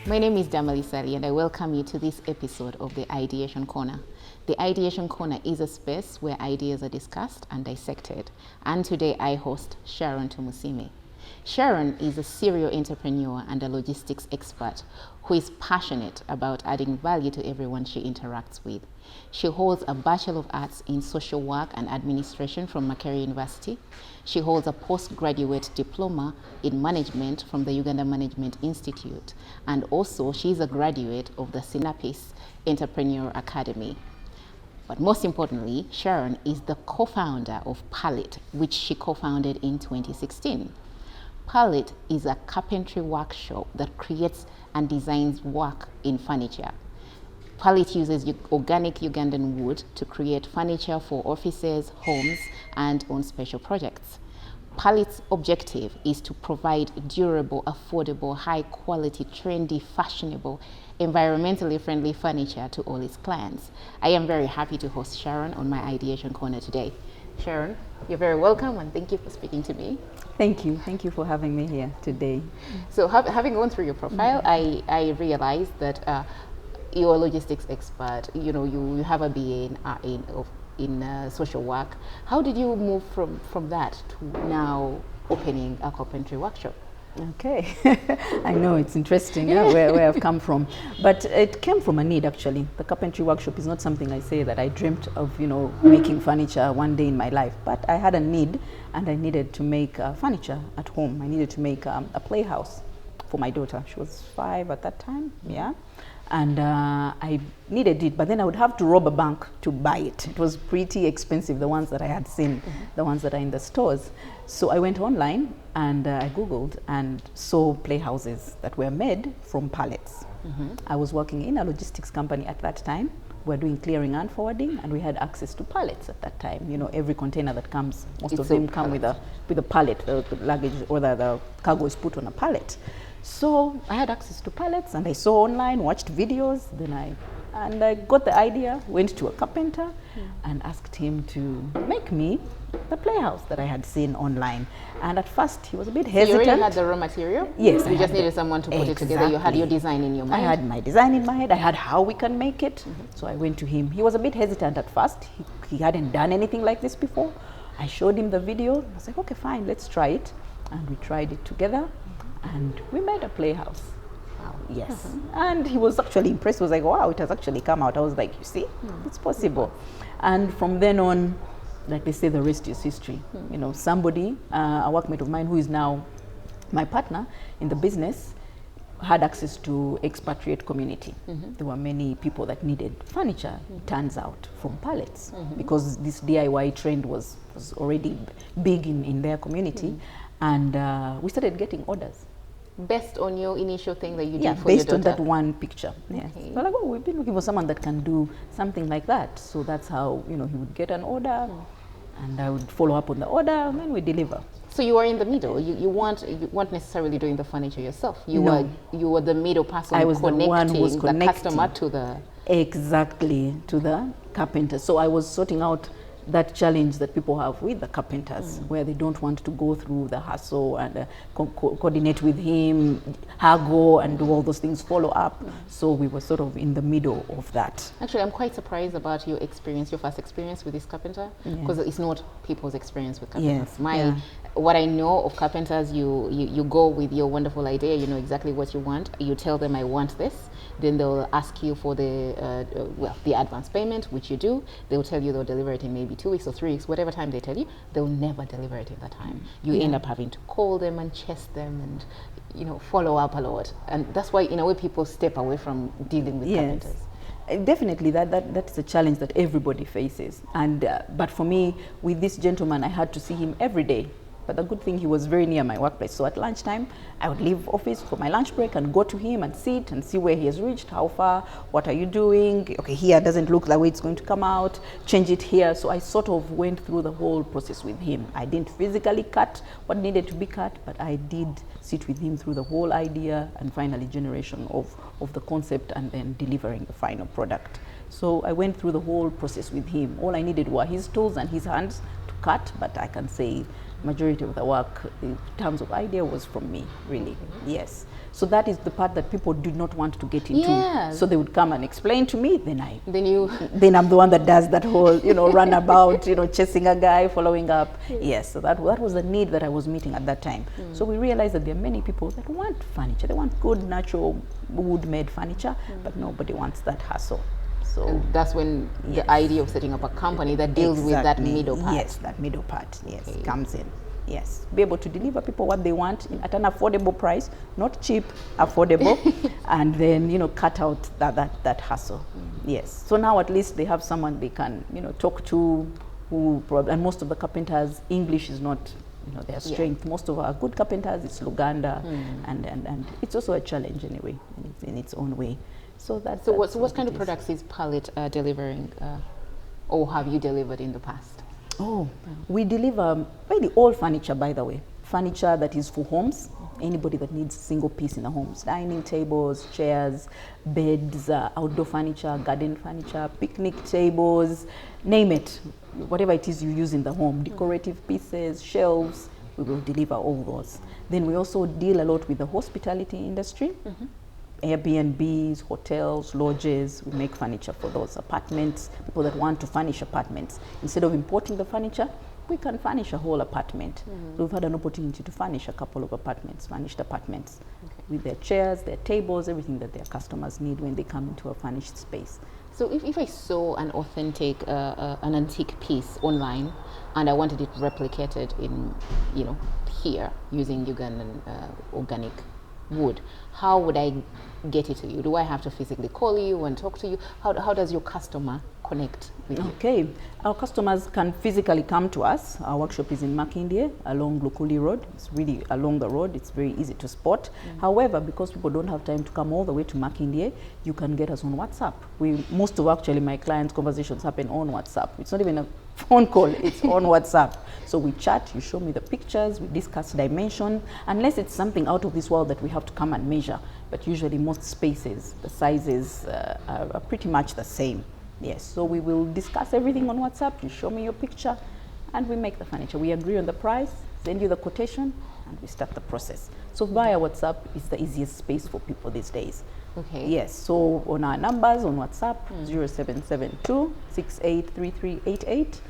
My name is Damali Ssali and I welcome you to this episode of the Ideation Corner. The Ideation Corner is a space where ideas are discussed and dissected. And today I host Sharon Tumusiime. Sharon is a serial entrepreneur and a logistics expert who is passionate about adding value to everyone she interacts with. She holds a Bachelor of Arts in Social Work and Administration from Makerere University. She holds a postgraduate diploma in management from the Ugandan Management Institute. And also she is a graduate of the Synapse Entrepreneur Academy. But most importantly, Sharon is the co-founder of PALIT, which she co-founded in 2016. PALIT is a carpentry workshop that creates and designs work in furniture. PALIT uses organic Ugandan wood to create furniture for offices, homes, and on special projects. PALIT's objective is to provide durable, affordable, high-quality, trendy, fashionable, environmentally friendly furniture to all its clients. I am very happy to host Sharon on my Ideation Corner today. Sharon, you're very welcome and thank you for speaking to me. Thank you. Thank you for having me here today. So having gone through your profile, I realized that you're a logistics expert. You know, you have a BA in social work. How did you move from that to now opening a carpentry workshop? Okay. I know it's interesting where I've come from. But it came from a need, actually. The carpentry workshop is not something I say that I dreamt of, making furniture one day in my life. But I had a need, and I needed to make furniture at home. I needed to make a playhouse for my daughter. She was 5 at that time, yeah. And I needed it, but then I would have to rob a bank to buy it. It was pretty expensive, the ones that I had seen, the ones that are in the stores. So I went online and I Googled and saw playhouses that were made from pallets. I was working in a logistics company at that time. We were doing clearing and forwarding, and we had access to pallets at that time. Every container that comes, most of them come with a pallet. The luggage or the cargo is put on a pallet. So I had access to pallets, and I saw online, watched videos, and I got the idea, went to a carpenter and asked him to make me the playhouse that I had seen online. And at first he was a bit hesitant. You already had the raw material? Yes. You just needed someone to put it together. You had your design in your mind? I had my design in my head. I had how we can make it. So I went to him. He was a bit hesitant at first. He hadn't done anything like this before. I showed him the video. I was like, okay, fine, let's try it. And we tried it together. And we made a playhouse. Wow. Yes. And he was actually impressed. He was like, wow, it has actually come out. I was like, you see, it's possible. And from then on, like they say, the rest is history. Somebody, a workmate of mine who is now my partner in the business, had access to expatriate community. There were many people that needed furniture, turns out, from pallets, because this DIY trend was already big in their community. And we started getting orders. Based on your initial thing that you did for your daughter? Based on that one picture. Yes. Okay. We're like, oh, we've been looking for someone that can do something like that. So that's how, he would get an order, and I would follow up on the order, and then we deliver. So you were in the middle. You weren't necessarily doing the furniture yourself. You were the middle person. I was the one who was connecting the customer to the... Exactly, to the carpenter. So I was sorting out that challenge that people have with the carpenters, where they don't want to go through the hassle and coordinate with him, haggle and do all those things, follow up. So we were sort of in the middle of that. Actually, I'm quite surprised about your first experience with this carpenter, because it's not people's experience with carpenters. Yes. What I know of carpenters, you go with your wonderful idea, you know exactly what you want, you tell them I want this, then they'll ask you for the advance payment, which you do. They'll tell you they'll deliver it in maybe 2 weeks or 3 weeks, whatever time they tell you. They'll never deliver it in that time. You end up having to call them and chase them and follow up a lot. And that's why in a way people step away from dealing with carpenters. Definitely, that's a challenge that everybody faces. And but for me, with this gentleman, I had to see him every day. But the good thing, he was very near my workplace. So at lunchtime, I would leave office for my lunch break and go to him and sit and see where he has reached, how far, what are you doing? Okay, here doesn't look the way it's going to come out, change it here. So I sort of went through the whole process with him. I didn't physically cut what needed to be cut, but I did sit with him through the whole idea and finally generation of the concept and then delivering the final product So I went through the whole process with him. All I needed were his tools and his hands to cut, but I can say majority of the work in terms of idea was from me, really. Yes. So that is the part that people did not want to get into. Yes. So they would come and explain to me, then I'm the one that does that whole, runabout, chasing a guy, following up. Yes, so that was the need that I was meeting at that time. So we realized that there are many people that want furniture. They want good, natural, wood-made furniture, but nobody wants that hassle. So and that's when the idea of setting up a company that deals with that middle part. Yes, that middle part, yes, comes in. Yes, be able to deliver people what they want at an affordable price, not cheap, affordable, and then cut out that hassle. Yes, so now at least they have someone they can talk to, and most of the carpenters, English is not their strength. Most of our good carpenters, it's Uganda, and it's also a challenge anyway in its own way. So that's what kind of products is PALIT delivering, or have you delivered in the past? Oh, we deliver really all furniture, by the way. Furniture that is for homes. Anybody that needs a single piece in the homes. Dining tables, chairs, beds, outdoor furniture, garden furniture, picnic tables, name it. Whatever it is you use in the home. Decorative pieces, shelves, we will deliver all those. Then we also deal a lot with the hospitality industry. Airbnbs, hotels, lodges, we make furniture for those apartments, people that want to furnish apartments. Instead of importing the furniture, we can furnish a whole apartment. So we've had an opportunity to furnish a couple of furnished apartments with their chairs, their tables, everything that their customers need when they come into a furnished space. So if I saw an authentic, an antique piece online and I wanted it replicated in, here using Ugandan organic wood, how would I get it to you? Do I have to physically call you and talk to you? How does your customer connect with you? Okay, our customers can physically come to us. Our workshop is in Makindye along Lukuli Road. It's really along the road. It's very easy to spot. However, because people don't have time to come all the way to Makindye, you can get us on WhatsApp. Most of actually my clients' conversations happen on WhatsApp. It's not even a phone call, it's on WhatsApp. So we chat, you show me the pictures, we discuss dimension, unless it's something out of this world that we have to come and measure. But usually most spaces, the sizes are pretty much the same. Yes, so we will discuss everything on WhatsApp, you show me your picture, and we make the furniture. We agree on the price, send you the quotation, and we start the process. So via WhatsApp is the easiest space for people these days. Okay. Yes, so on our numbers on WhatsApp, 0772 683388.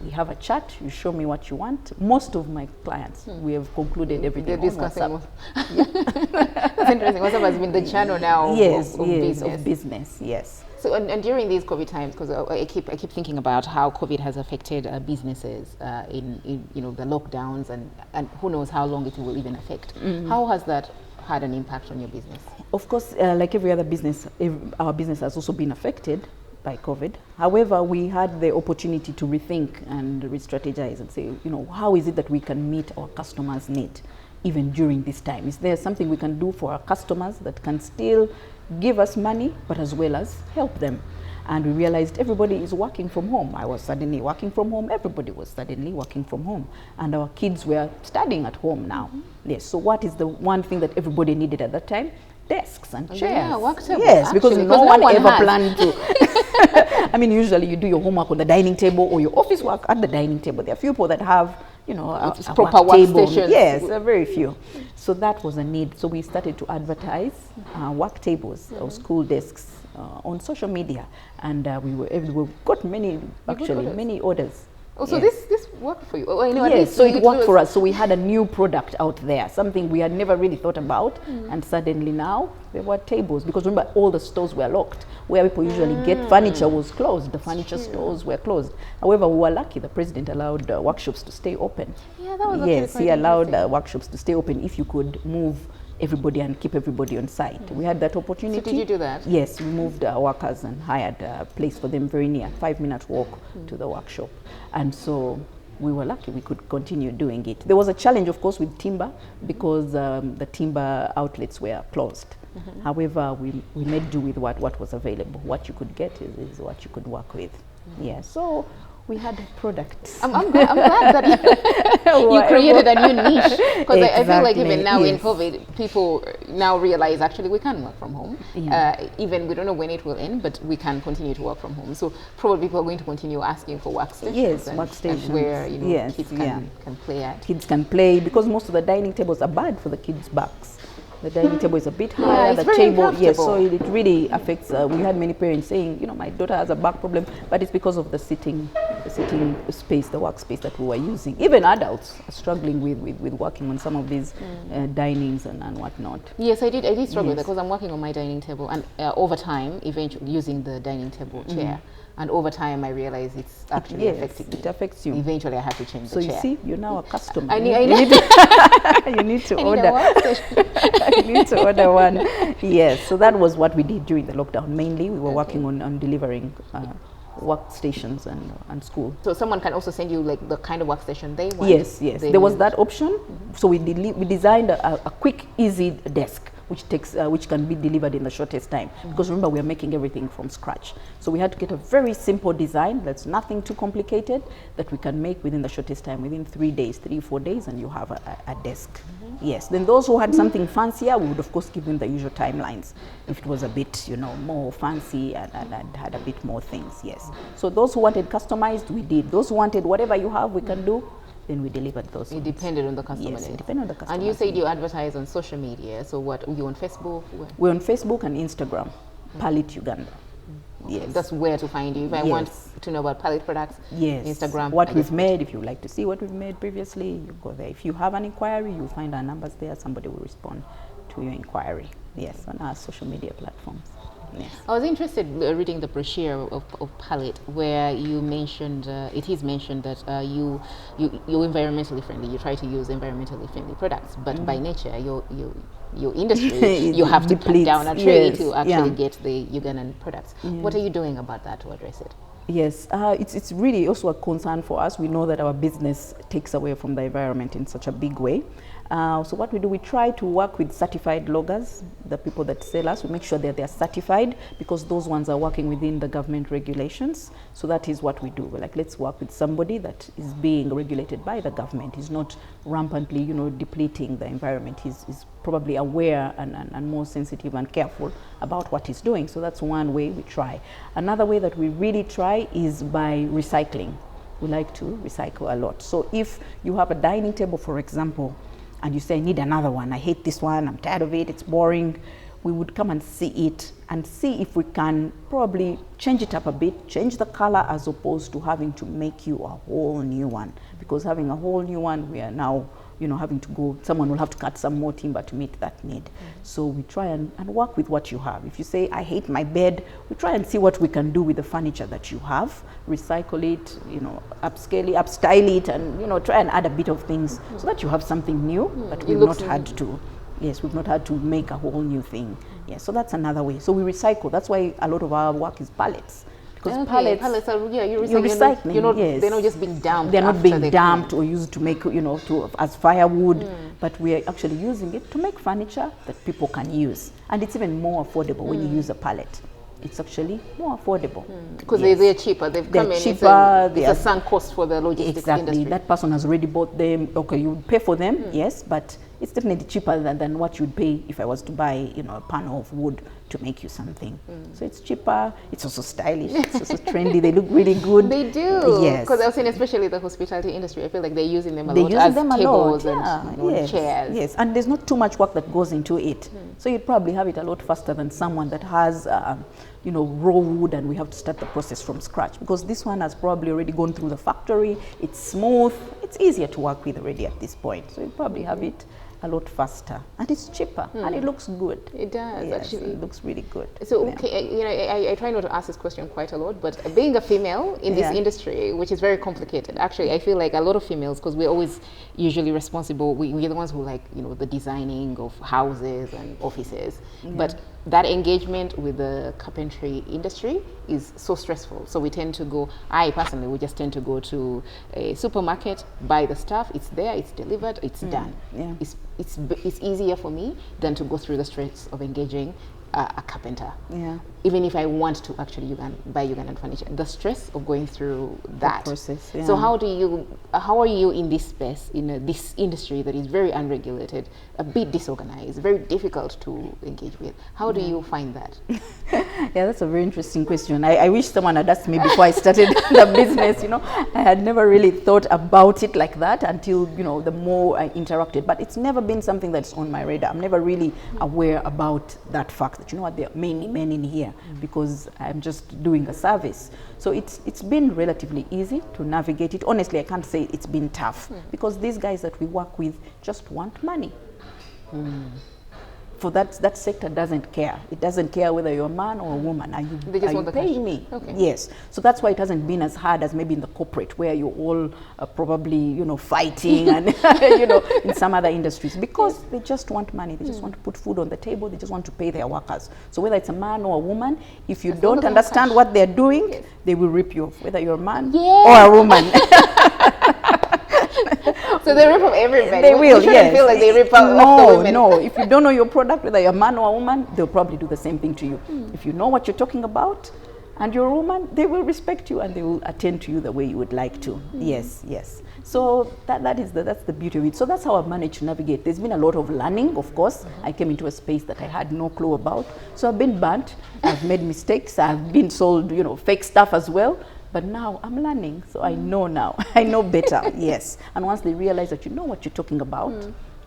We have a chat, you show me what you want. Most of my clients, we have concluded everything on WhatsApp. That's interesting. WhatsApp has been the channel now of business. Yes. So and during these COVID times, because I keep thinking about how COVID has affected businesses in the lockdowns and who knows how long it will even affect. How has that had an impact on your business? Of course, like every other business, our business has also been affected by COVID. However, we had the opportunity to rethink and re-strategize and say, how is it that we can meet our customers' need even during this time? Is there something we can do for our customers that can still give us money, but as well as help them? And we realized everybody is working from home. I was suddenly working from home. Everybody was suddenly working from home. And our kids were studying at home now. Yes, so what is the one thing that everybody needed at that time? Desks and chairs. Yeah, work tables. Yes, because no one ever planned to. I mean, usually you do your homework on the dining table or your office work at the dining table. There are few people that have, a proper workstations. Yes, very few. So that was a need. So we started to advertise work tables or school desks on social media, and we got many orders. Oh, so this worked for you? Yes, so it worked for us. So we had a new product out there, something we had never really thought about, and suddenly now there were tables. Because remember, all the stores were locked. Where people usually get furniture was closed. The furniture stores were closed. However, we were lucky. The president allowed workshops to stay open. Yeah, that was yes, he allowed workshops to stay open if you could move everybody and keep everybody on site. We had that opportunity. So did you do that? Yes, we moved our workers and hired a place for them very near, 5-minute walk to the workshop. And so we were lucky we could continue doing it. There was a challenge, of course, with timber because the timber outlets were closed. However, we made do with what was available. What you could get is what you could work with. Yeah, so We had products. I'm glad that you created a new niche, because I feel like even now in COVID, people now realize actually we can work from home. Even we don't know when it will end, but we can continue to work from home. So probably people are going to continue asking for workstations. Yes, workstations. And where kids can play at. Kids can play, because most of the dining tables are bad for the kids' backs. The dining table is a bit higher, the table, yes, so it really affects, we had many parents saying, my daughter has a back problem, but it's because of the sitting space, the workspace that we were using. Even adults are struggling with working on some of these dinings and whatnot. Yes, I did struggle with that, because I'm working on my dining table, and over time, eventually using the dining table chair. And over time, I realized it's actually affecting me. It affects you. Eventually, I had to change the chair. So you see, you're now a customer. You need to order. You need to order one. Yes, so that was what we did during the lockdown. Mainly, we were working on delivering workstations and school. So someone can also send you like the kind of workstation they want? Yes. There was that option. So we designed a quick, easy desk, which can be delivered in the shortest time. Because remember, we are making everything from scratch. So we had to get a very simple design that's nothing too complicated, that we can make within the shortest time, within 3 days, 3-4 days, and you have a desk. Yes, then those who had something fancier, we would of course give them the usual timelines. If it was a bit, more fancy and had a bit more things, yes. So those who wanted customized, we did. Those who wanted whatever you have, we can do, then we delivered those. It depended on the customer. Yes, it depended on the customer. And you said you advertise on social media. So what, are you on Facebook? We're on Facebook and Instagram, PALIT Uganda. Yes. That's where to find you. If I want to know about PALIT products, Instagram. What we've made, if you would like to see what we've made previously, you go there. If you have an inquiry, you'll find our numbers there. Somebody will respond to your inquiry. Yes, on our social media platforms. Yes. I was interested reading the brochure of PALIT, where you mentioned, it is mentioned that you're environmentally friendly. You try to use environmentally friendly products, but by nature, your industry, you have to plant down a tree to actually get the Ugandan products. What are you doing about that to address it? Yes, it's really also a concern for us. We know that our business takes away from the environment in such a big way. So what we do, we try to work with certified loggers, the people that sell us. We make sure that they're certified, because those ones are working within the government regulations. So that is what we do. We're like, let's work with somebody that is being regulated by the government. He's not rampantly, depleting the environment. He's probably aware and more sensitive and careful about what he's doing. So that's one way we try. Another way that we really try is by recycling. We like to recycle a lot. So if you have a dining table, for example, and you say, I need another one, I hate this one, I'm tired of it, it's boring, we would come and see it and see if we can probably change it up a bit, change the color, as opposed to having to make you a whole new one. Because having a whole new one, we are now having to go, someone will have to cut some more timber to meet that need. So we try and work with what you have. If you say, I hate my bed, we try and see what we can do with the furniture that you have, recycle it, upscale it, upstyle it, and, try and add a bit of things so that you have something new, but we've not had to. Yes, we've not had to make a whole new thing. Yes, so that's another way. So we recycle. That's why a lot of our work is pallets. Because pallets are, you're recycling. They're not just being dumped. They're not being dumped or used to make, as firewood, but we are actually using it to make furniture that people can use. And it's even more affordable when you use a pallet. It's actually more affordable. Because they're cheaper. They're cheaper. It's a sunk cost for the logistics industry. That person has already bought them. Okay, you pay for them, yes, but it's definitely cheaper than what you'd pay if I was to buy, a panel of wood to make you something. So it's cheaper. It's also stylish. It's also trendy. They look really good. They do. Yes. Because I was saying, especially the hospitality industry, I feel like they're using them a lot as tables and chairs. Yes, and there's not too much work that goes into it. So you'd probably have it a lot faster than someone that has, raw wood, and we have to start the process from scratch. Because this one has probably already gone through the factory. It's smooth. It's easier to work with already at this point. So you'd probably have it a lot faster, and it's cheaper, and it looks good. It does, actually. It looks really good. So, I try not to ask this question quite a lot, but being a female in this industry, which is very complicated, actually, I feel like a lot of females, because we're always usually responsible, we're the ones who the designing of houses and offices, but that engagement with the carpentry industry is so stressful. So we tend to go, I personally, we just tend to go to a supermarket, buy the stuff, it's there, it's delivered, it's done. Yeah. It's easier for me than to go through the stress of engaging a carpenter. Yeah. even if I want to actually buy Ugandan furniture, the stress of going through that process. Yeah. So how are you in this space, in this industry that is very unregulated, a bit disorganized, very difficult to engage with? How do you find that? Yeah, that's a very interesting question. I wish someone had asked me before I started the business. I had never really thought about it like that until the more I interacted. But it's never been something that's on my radar. I'm never really aware about that fact that there are many men in here because I'm just doing a service. So it's been relatively easy to navigate it. Honestly, I can't say it's been tough because these guys that we work with just want money. For that sector doesn't care. It doesn't care whether you're a man or a woman. Are you paying me? Okay. Yes. So that's why it hasn't been as hard as maybe in the corporate where you're all probably fighting and in some other industries because they just want money. They just want to put food on the table. They just want to pay their workers. So whether it's a man or a woman, if you don't understand what they're doing, they will rip you off. Whether you're a man or a woman. So they rip off everybody. They will, yes. Feel like they rip off the women. No. If you don't know your product, whether you're a man or a woman, they'll probably do the same thing to you. If you know what you're talking about and you're a woman, they will respect you and they will attend to you the way you would like to. Yes. So that's the beauty of it. So that's how I've managed to navigate. There's been a lot of learning, of course. I came into a space that I had no clue about. So I've been burnt. I've made mistakes. I've been sold, fake stuff as well. But now I'm learning, so I know now. I know better, yes. And once they realize that you know what you're talking about,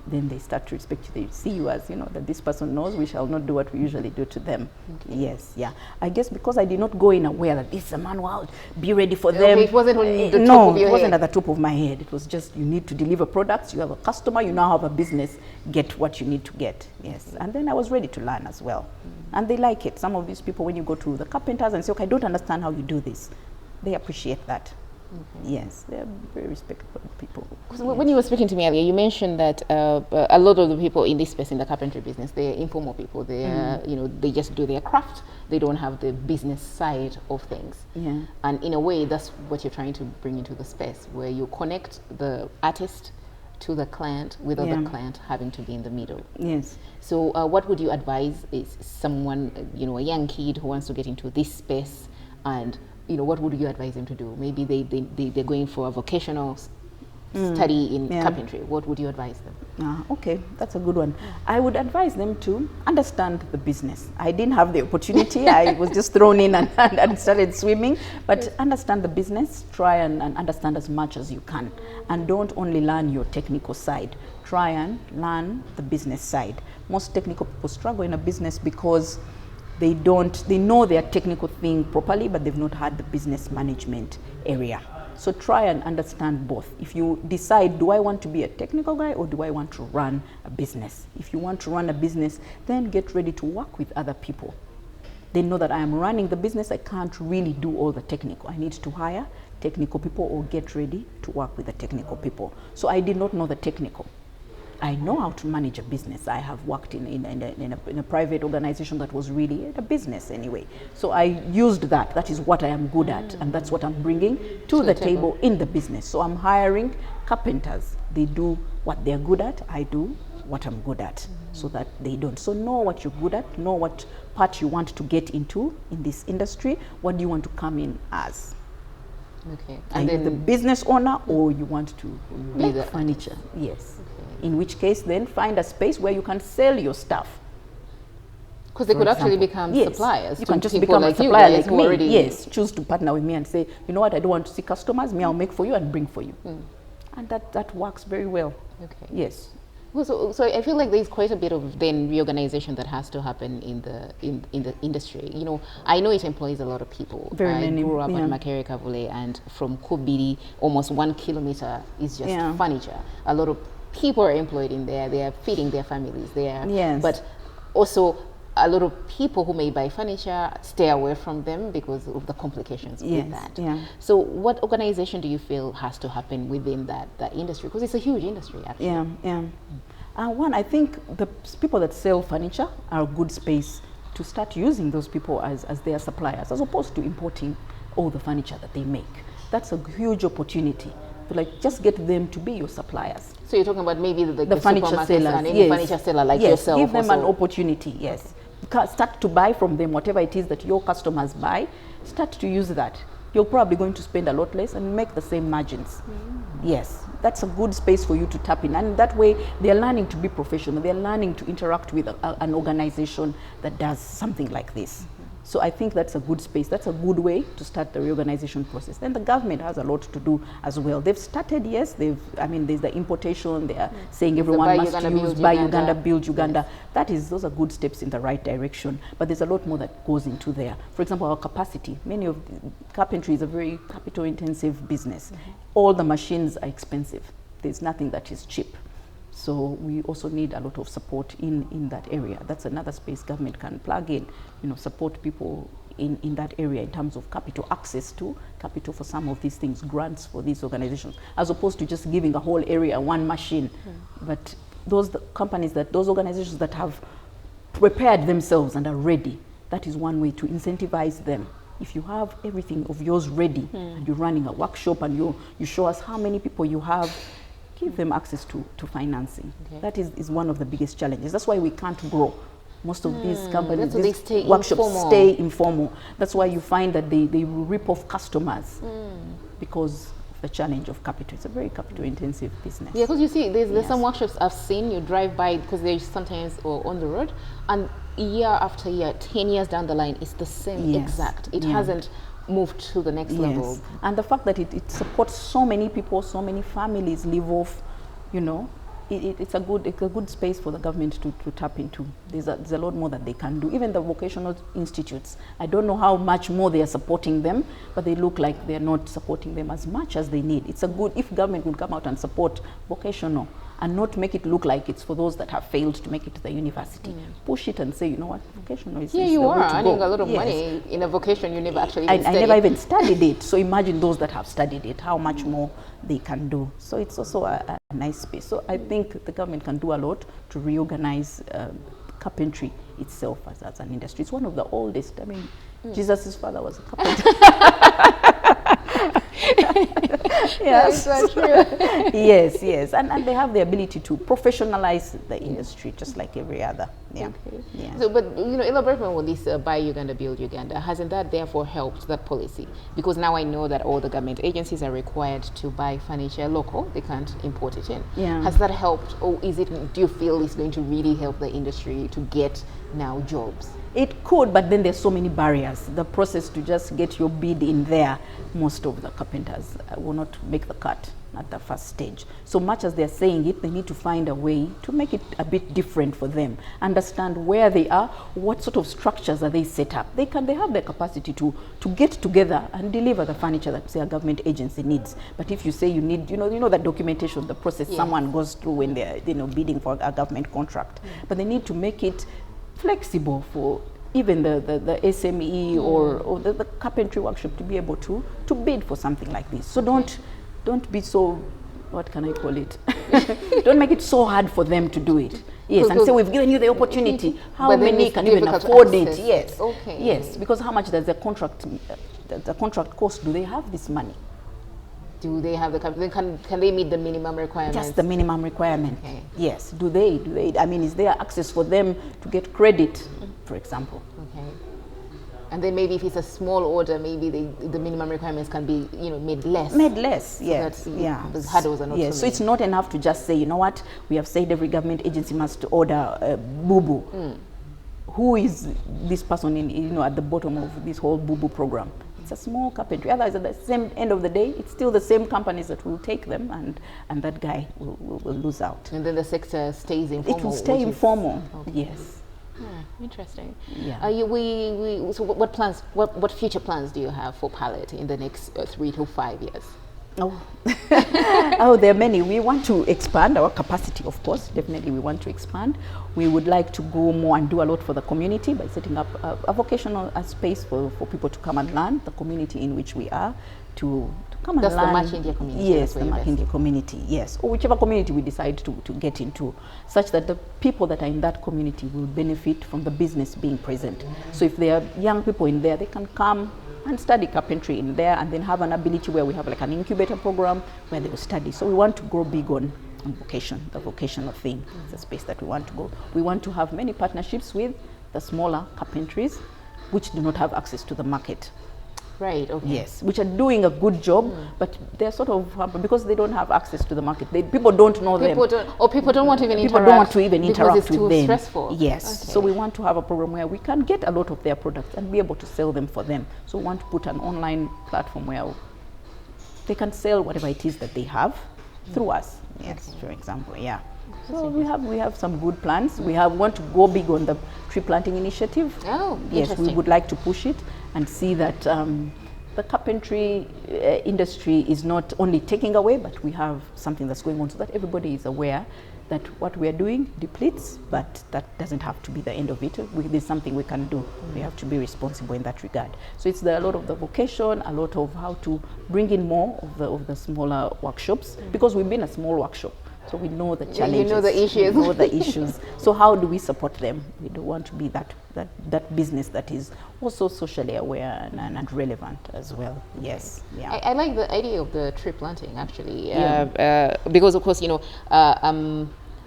then they start to respect you. They see you as, that this person knows we shall not do what we usually do to them. Okay. Yes, yeah. I guess because I did not go in aware that this is a manual, be ready for them. It wasn't on the top of your head. No, it wasn't at the top of my head. It was just you need to deliver products, you have a customer, you now have a business, get what you need to get. Yes, and then I was ready to learn as well. And they like it. Some of these people, when you go to the carpenters and say, okay, I don't understand how you do this, they appreciate that. Yes, they're very respectful people. When you were speaking to me earlier, you mentioned that a lot of the people in this space, in the carpentry business, they're informal people. They're, they just do their craft. They don't have the business side of things. Yeah. And in a way, that's what you're trying to bring into the space, where you connect the artist to the client without the client having to be in the middle. Yes. So what would you advise is someone, a young kid who wants to get into this space, and what would you advise them to do? Maybe they're going for a vocational study in carpentry. What would you advise them? Okay, that's a good one. I would advise them to understand the business. I didn't have the opportunity. I was just thrown in and started swimming. But understand the business. Try and understand as much as you can. And don't only learn your technical side. Try and learn the business side. Most technical people struggle in a business because they know their technical thing properly, but they've not had the business management area. So try and understand both. If you decide, do I want to be a technical guy or do I want to run a business? If you want to run a business, then get ready to work with other people. They know that I am running the business, I can't really do all the technical. I need to hire technical people or get ready to work with the technical people. So I did not know the technical. I know how to manage a business. I have worked in a private organization that was really a business anyway. So I used that. That is what I am good at, and that's what I'm bringing to the table in the business. So I'm hiring carpenters. They do what they're good at. I do what I'm good at, so that they don't. So know what you're good at. Know what part you want to get into in this industry. What do you want to come in as? Okay. And then the business owner, or you want to make the furniture? Yes. Okay. In which case, then find a space where you can sell your stuff. Because they could actually become suppliers. You can just become a supplier like me. Yes. Choose to partner with me and say, you know what, I don't want to see customers. Me, I'll make for you and bring for you. And that works very well. Okay. Yes. Well, so I feel like there's quite a bit of then reorganization that has to happen in the industry. I know it employs a lot of people. Very many. I grew up at Makere Kavule, and from Kubiri, almost 1 kilometer is just furniture. A lot of people are employed in there. They are feeding their families there. Yes. But also, a lot of people who may buy furniture stay away from them because of the complications with that. Yeah. So what organization do you feel has to happen within that industry? Because it's a huge industry, actually. One, I think the people that sell furniture are a good space to start using those people as their suppliers, as opposed to importing all the furniture that they make. That's a huge opportunity. Just get them to be your suppliers. So you're talking about maybe the furniture sellers, and any furniture seller like yourself. Give them an opportunity, yes. start to buy from them whatever it is that your customers buy. Start to use that. You're probably going to spend a lot less and make the same margins. Yes, that's a good space for you to tap in, and that way they're learning to be professional. They're learning to interact with an organization that does something like this. So I think that's a good space. That's a good way to start the reorganization process. Then the government has a lot to do as well. They've started, yes, there's the importation, they are saying everyone must use Buy Uganda, Build Uganda. Yes. Those are good steps in the right direction, but there's a lot more that goes into there. For example, our capacity. Carpentry is a very capital intensive business. All the machines are expensive. There's nothing that is cheap. So we also need a lot of support in that area. That's another space government can plug in, support people in that area in terms of capital, access to capital for some of these things, grants for these organizations, as opposed to just giving a whole area one machine. But those organizations that have prepared themselves and are ready, that is one way to incentivize them. If you have everything of yours ready and you're running a workshop and you show us how many people you have, give them access to financing. That is one of the biggest challenges. That's why we can't grow. Most of these companies, these workshops stay informal. That's why you find that they rip off customers because of the challenge of capital. It's a very capital intensive business. Yeah, because you see, there's some workshops I've seen, you drive by because they're sometimes on the road, and year after year, 10 years down the line, it's the same exact. It hasn't moved to the next level. And the fact that it supports so many people, so many families live off, it's a good space for the government to tap into. There's a lot more that they can do. Even the vocational institutes, I don't know how much more they are supporting them, but they look like they're not supporting them as much as they need. It's if government would come out and support vocational and not make it look like it's for those that have failed to make it to the university. Push it and say, you know what, vocational is you are earning a lot of money in a vocation you never actually even studied. I never even studied it. So imagine those that have studied it, how much more they can do. So it's also a nice space. So I think the government can do a lot to reorganize carpentry itself as an industry. It's one of the oldest. I mean, Jesus' father was a carpenter. Yes, that's true. yes, and they have the ability to professionalize the industry just like every other. So, but elaborate on this Buy Uganda, Build Uganda. Hasn't that therefore helped that policy? Because now I know that all the government agencies are required to buy furniture local; they can't import it in. Has that helped, or do you feel it's going to really help the industry to get now jobs? It could, but then there's so many barriers. The process to just get your bid in there, most of the carpenters will not make the cut at the first stage. So much as they're saying it, they need to find a way to make it a bit different for them. Understand where they are, what sort of structures are they set up. They have the capacity to get together and deliver the furniture that, say, a government agency needs. But if you say you need, that documentation, the process someone goes through when they're bidding for a government contract. But they need to make it flexible for even the SME or the carpentry workshop to be able to bid for something like this. So don't be so, what can I call it? Don't make it so hard for them to do it. Yes, and say we've given you the opportunity. How many can even afford it? Yes. Yes, because how much does the contract cost? Do they have this money? Do they have the capital? Can they meet the minimum requirements? Just the minimum requirement. Yes. Do they? I mean, is there access for them to get credit, for example? And then maybe if it's a small order, maybe the minimum requirements can be, made less. Made less, yes. So the hurdles are not so it's not enough to just say, you know what, we have said every government agency must order boo-boo. Who is this person at the bottom of this whole boo-boo program? It's a small carpentry. Otherwise, at the same end of the day, it's still the same companies that will take them, and that guy will lose out. And then the sector stays informal. It will stay informal. Yes. Interesting. Yeah. So what plans? What future plans do you have for PALIT in the next 3 to 5 years? There are many. We want to expand our capacity, of course. Definitely, we want to expand. We would like to go more and do a lot for the community by setting up a vocational space for people to come and learn, the community in which we are, to come and learn. That's the Mac India community. Yes, the Mac India community, yes. Or whichever community we decide to get into, such that the people that are in that community will benefit from the business being present. So if there are young people in there, they can come and study carpentry in there and then have an ability where we have like an incubator program where they will study. So we want to grow big on vocation, the vocational thing. It's a space that we want to go. We want to have many partnerships with the smaller carpentries, which do not have access to the market. Right, okay. Yes, which are doing a good job, but they're sort of, because they don't have access to the market, people don't know them. People don't want to even interact. People don't want to even interact because it's with too them. Stressful. Yes, okay. So we want to have a program where we can get a lot of their products and be able to sell them for them. So we want to put an online platform where they can sell whatever it is that they have through us. Yes, for example, yeah. So we have some good plans. We want to go big on the tree planting initiative. Oh, yes, we would like to push it and see that the carpentry industry is not only taking away, but we have something that's going on so that everybody is aware that what we are doing depletes, but that doesn't have to be the end of it. There's something we can do. We have to be responsible in that regard. So it's a lot of the vocation, a lot of how to bring in more of the smaller workshops, because we've been a small workshop. So we know the challenges. You know the issues. We know the issues. So how do we support them? We don't want to be that business that is also socially aware and relevant as well. Yes. Yeah. I like the idea of the tree planting, actually, Yeah. because of course,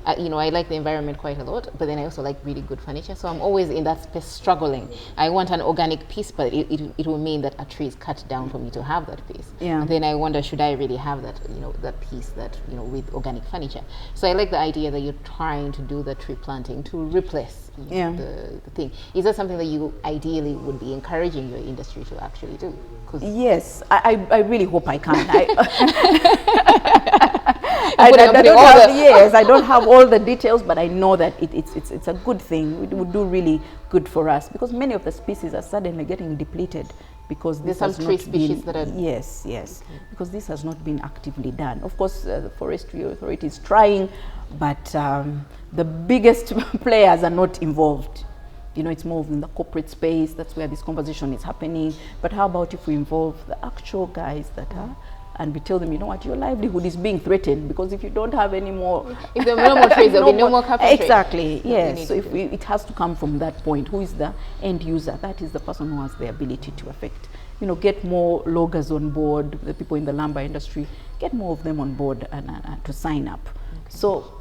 I like the environment quite a lot, but then I also like really good furniture. So I'm always in that space struggling. I want an organic piece, but it will mean that a tree is cut down for me to have that piece. Yeah. And then I wonder, should I really have that, that piece that, with organic furniture? So I like the idea that you're trying to do the tree planting to replace the thing. Is that something that you ideally would be encouraging your industry to actually do? Yes, I really hope I can. I don't have all the details, but I know that it's a good thing. It would do really good for us, because many of the species are suddenly getting depleted because there's some tree species that are yes, because this has not been actively done. Of course, the forestry authority is trying, but the biggest players are not involved. It's more in the corporate space. That's where this conversation is happening. But how about if we involve the actual guys that are, and we tell them, your livelihood is being threatened, because if you don't have any more, if there are no more trees, there will be no more carpentry. Exactly. Yes. So it has to come from that point. Who is the end user? That is the person who has the ability to affect. Get more loggers on board. The people in the lumber industry, get more of them on board and to sign up. Okay. So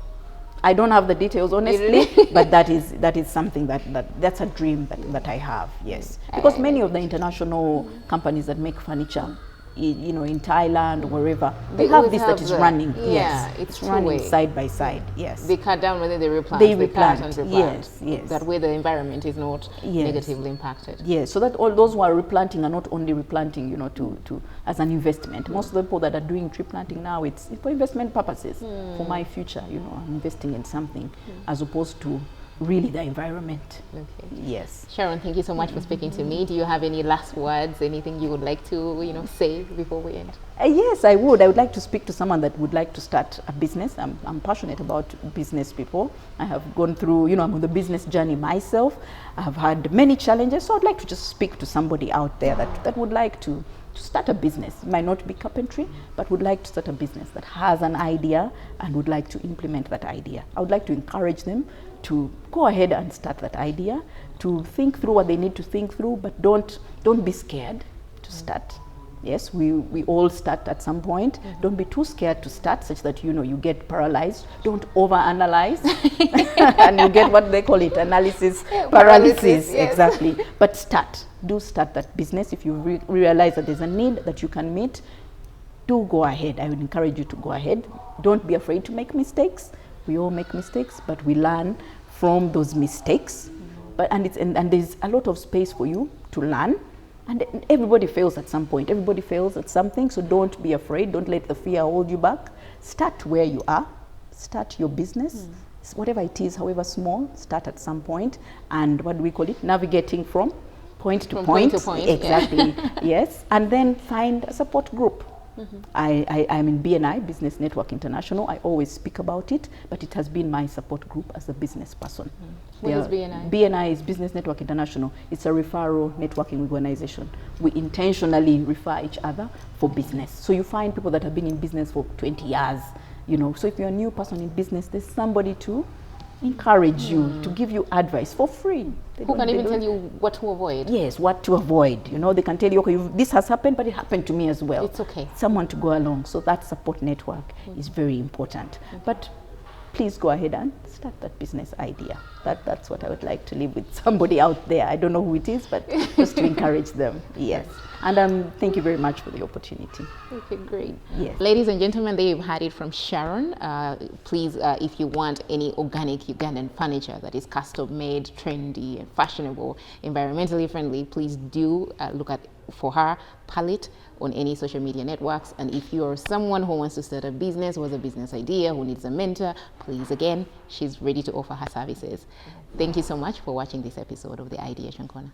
I don't have the details, honestly, but that is something that's a dream that I have. Yes, because many of the international companies that make furniture, in Thailand or wherever, they have this that is running. Yes, it's running side by side. Yes, they cut down, whether they replant. They replant. And replant. Yes. That way the environment is not negatively impacted. Yes, so that all those who are replanting are not only replanting, to as an investment. Most of the people that are doing tree planting now, it's for investment purposes. For my future, I'm investing in something as opposed to really the environment. Okay. Yes. Sharon, thank you so much for speaking to me. Do you have any last words, anything you would like to, say before we end? Yes, I would. I would like to speak to someone that would like to start a business. I'm passionate about business people. I have gone through, I'm on the business journey myself. I have had many challenges, so I'd like to just speak to somebody out there that would like to start a business. It might not be carpentry, but would like to start a business that has an idea and would like to implement that idea. I would like to encourage them to go ahead and start that idea, to think through what they need to think through, but don't be scared to start. Yes, we all start at some point. Don't be too scared to start, such that you get paralyzed. Don't overanalyze, and you get what they call it, analysis paralysis. Yes. Exactly. But start. Do start that business. If you realize that there's a need that you can meet, do go ahead. I would encourage you to go ahead. Don't be afraid to make mistakes. We all make mistakes, but we learn from those mistakes. And there's a lot of space for you to learn. And everybody fails at some point. Everybody fails at something. So don't be afraid. Don't let the fear hold you back. Start where you are. Start your business. Whatever it is, however small, start at some point. And what do we call it? Navigating from point to point. Exactly. Yes. And then find a support group. I'm in BNI, Business Network International. I always speak about it, but it has been my support group as a business person. What is BNI? BNI is Business Network International. It's a referral networking organization. We intentionally refer each other for business. So you find people that have been in business for 20 years, So if you're a new person in business, there's somebody to encourage you, to give you advice for free. Who can even tell you what to avoid? Yes, what to avoid. They can tell you, okay, this has happened, but it happened to me as well. It's okay. Someone to go along. So that support network is very important. But please go ahead and start that business idea. That's what I would like to leave with somebody out there. I don't know who it is, but just to encourage them. Yes. And thank you very much for the opportunity. Okay, great. Yes. Ladies and gentlemen, there you've heard it from Sharon. Please, if you want any organic Ugandan furniture that is custom made, trendy and fashionable, environmentally friendly, please do look for her, PALIT, on any social media networks. And if you're someone who wants to start a business, who has a business idea, who needs a mentor, please, again, she's ready to offer her services. Thank you so much for watching this episode of the Ideation Corner.